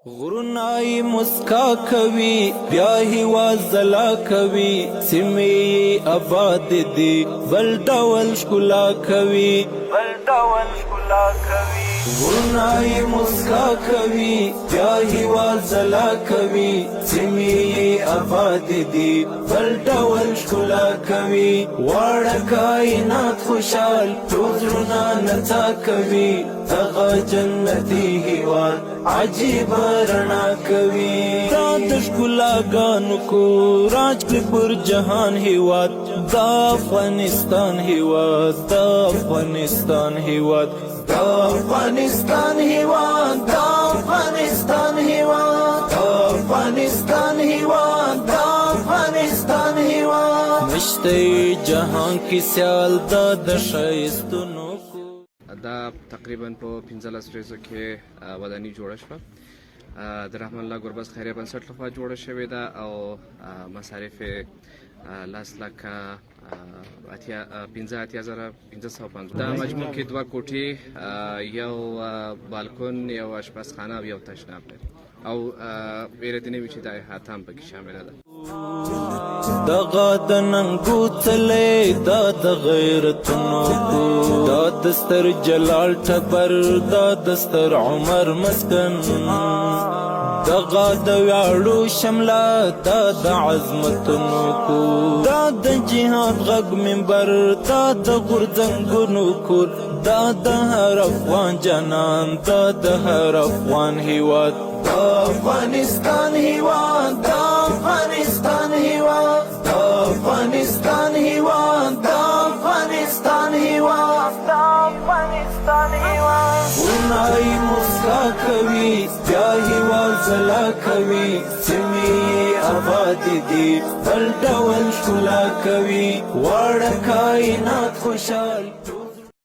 غرنای مسکا کوي بیا هیواز زلا کوي سیمې آباد دي بل ډول ښکلا کوي غرنای مسکا کوي بیا هیواز زلا کوي سیمې آباد دي بل ډول ښکلا کوي واړه کائنات خوشحال ټول زړونه نڅا کوي هغه جنتي هیواد عجیب رڼا کوي دا د ښکلاګانو کو راج کړي پر جهان هیواد دا افغانستان هیواد دا افغانستان هیواد دا افغانستان هیواد دا افغانستان هیواد دا افغانستان هیواد دا افغانستان هیواد نشته جهان کې سیال دا د ښایستونو دا تقریبا په 15 ورځو کې وداني جوړه شوه د رحمان الله ګربز خیریه بنسټ لخوا جوړه شوې ده او مصارف لاس لکه 15,550 دا مجموع کې 2 کوټې یو بالکون یو اشپزخانه او یو تشناب لري او بیرته وی چې د احاطه هم پکې شامله ده دغه د ننګو تلې دا د غیرتونو کو دا د ستر جلال ټبر دا د ستر عمر مسکن دغه د ویاړو شمله دا د عظمتونو کو دا د جهاد غږ منبر دا د غورځنګونو کور دا د هر افغان جانان دا د هر افغان هیواد دا افغانستان هیواد دا افغانستان هیواد دا افغانستان هیواد دا افغانستان هیواد دا افغانستان هیواد غرنای مسکا کوي بیا هیواد زلا کوي سیمې آباد دي بل ډول ښکلا کوي واړه کائنات خوشحال